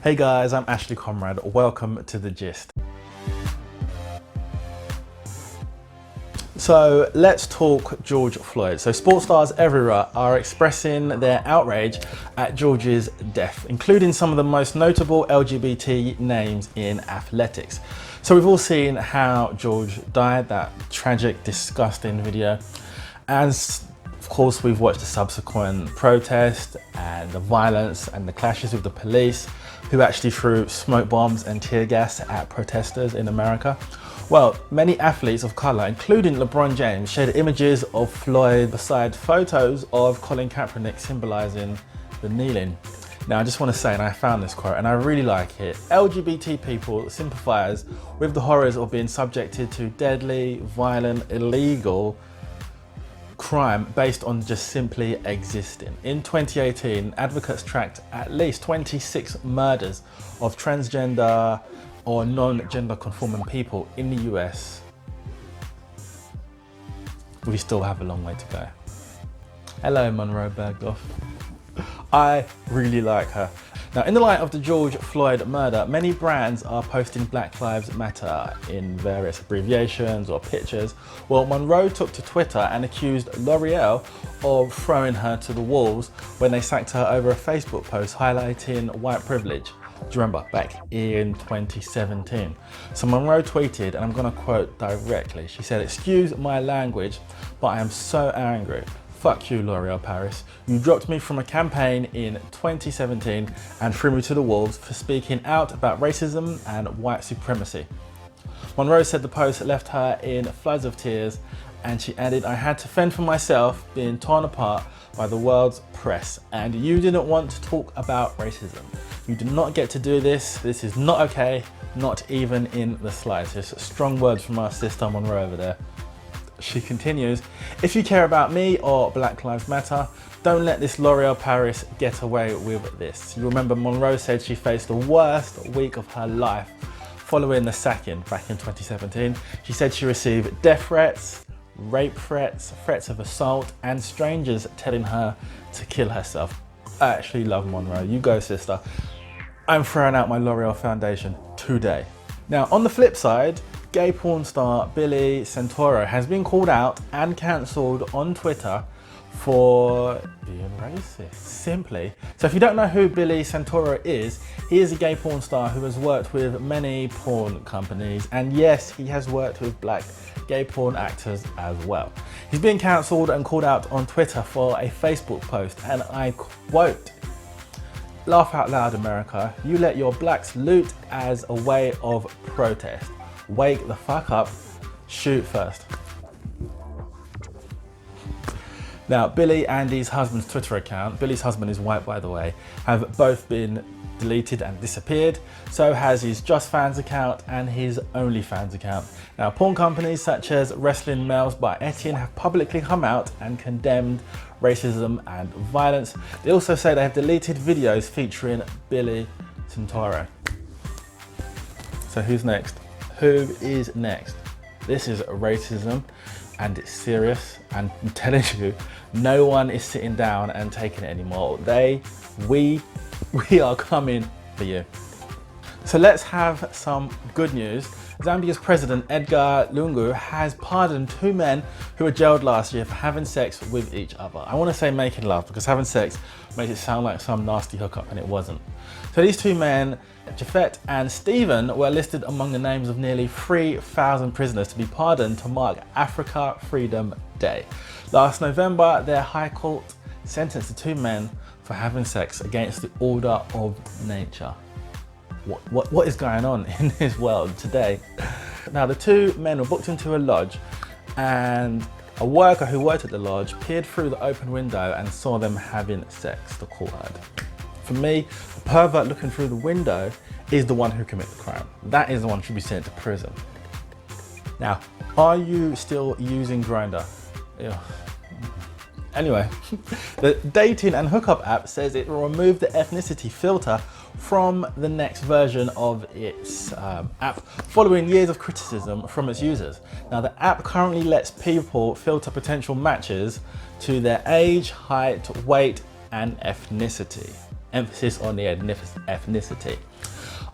Hey guys, I'm Conrad. Welcome to The Gist. So let's talk George Floyd. So sports stars everywhere are expressing their outrage at George's death, including some of the most notable LGBT names in athletics. So we've all seen how George died, that tragic, disgusting video. And of course, we've watched the subsequent protest and the violence and the clashes with the police, who actually threw smoke bombs and tear gas at protesters in America. Well, many athletes of colour, including LeBron James, shared images of Floyd beside photos of Colin Kaepernick symbolising the kneeling. Now, I just want to say, and I found this quote and I really like it, LGBT people sympathise with the horrors of being subjected to deadly, violent, illegal crime based on just simply existing. In 2018, advocates tracked at least 26 murders of transgender or non-gender conforming people in the US. We still have a long way to go. Hello, Munroe Bergdorf. I really like her. Now, in the light of the George Floyd murder, many brands are posting Black Lives Matter in various abbreviations or pictures. Well, Munroe took to Twitter and accused L'Oreal of throwing her to the wolves when they sacked her over a Facebook post highlighting white privilege. Do you remember, back in 2017? So Munroe tweeted, and I'm gonna quote directly, she said, "Excuse my language, but I am so angry. Fuck you, L'Oreal Paris. You dropped me from a campaign in 2017 and threw me to the wolves for speaking out about racism and white supremacy." Munroe said the post left her in floods of tears, and she added, "I had to fend for myself, being torn apart by the world's press, and you didn't want to talk about racism. You did not get to do this. This is not okay, not even in the slightest." Strong words from our sister Munroe over there. She continues, "If you care about me or Black Lives Matter, don't let this L'Oreal Paris get away with this." You remember Munroe said she faced the worst week of her life following the sacking back in 2017. She said she received death threats, rape threats, threats of assault, and strangers telling her to kill herself. I actually love Munroe. You go, sister. I'm throwing out my L'Oreal foundation today. Now, on the flip side, gay porn star Billy Santoro has been called out and cancelled on Twitter for being racist, simply. So if you don't know who Billy Santoro is, he is a gay porn star who has worked with many porn companies, and yes, he has worked with black gay porn actors as well. He's been cancelled and called out on Twitter for a Facebook post, and I quote, "Laugh out loud, America. You let your blacks loot as a way of protest. Wake the fuck up, shoot first." Now, Billy and his husband's Twitter account, Billy's husband is white by the way, have both been deleted and disappeared. So has his Just Fans account and his OnlyFans account. Now, porn companies such as Wrestling Males by Etienne have publicly come out and condemned racism and violence. They also say they have deleted videos featuring Billy Santoro. So who's next? Who is next? This is racism and it's serious, and I'm telling you, no one is sitting down and taking it anymore. We are coming for you. So let's have some good news. Zambia's President Edgar Lungu has pardoned two men who were jailed last year for having sex with each other. I want to say making love because having sex makes it sound like some nasty hookup, and it wasn't. So these two men, Japhet and Stephen, were listed among the names of nearly 3,000 prisoners to be pardoned to mark Africa Freedom Day. Last November, their High Court sentenced the two men for having sex against the order of nature. What is going on in this world today? Now, the two men were booked into a lodge, and a worker who worked at the lodge peered through the open window and saw them having sex, the court heard. For me, the pervert looking through the window is the one who committed the crime. That is the one who should be sent to prison. Now, are you still using Grindr? Ew. Anyway, the dating and hookup app says it will remove the ethnicity filter from the next version of its app following years of criticism from its users. Now, the app currently lets people filter potential matches to their age, height, weight, and ethnicity. emphasis on the ethnicity.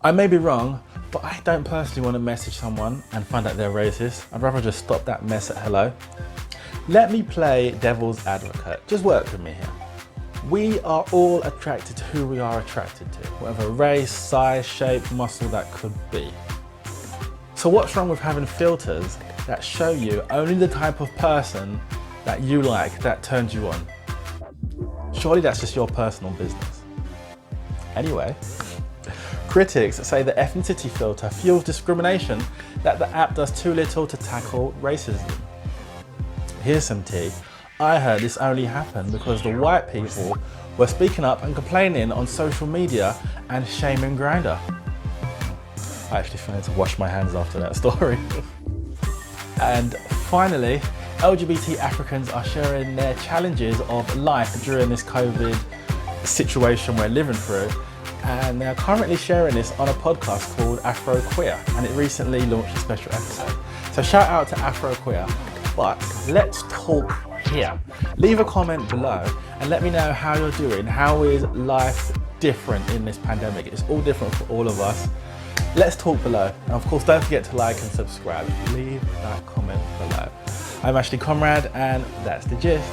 I may be wrong, but I don't personally want to message someone and find out they're racist. I'd rather just stop that mess at hello. Let me play devil's advocate. Just work with me here. We are all attracted to who we are attracted to, whatever race, size, shape, muscle that could be. So what's wrong with having filters that show you only the type of person that you like, that turns you on? Surely that's just your personal business. Anyway, critics say the ethnicity filter fuels discrimination, that the app does too little to tackle racism. Here's some tea. I heard this only happened because the white people were speaking up and complaining on social media and shaming Grindr. I actually feel to wash my hands after that story. And finally, LGBT Africans are sharing their challenges of life during this COVID situation we're living through. And they're currently sharing this on a podcast called Afro Queer, and it recently launched a special episode. So shout out to Afro Queer, but let's talk here. Leave a comment below and let me know how you're doing. How is life different in this pandemic? It's all different for all of us. Let's talk below. And of course, don't forget to like and subscribe. Leave that comment below. I'm Conrad, and that's the gist.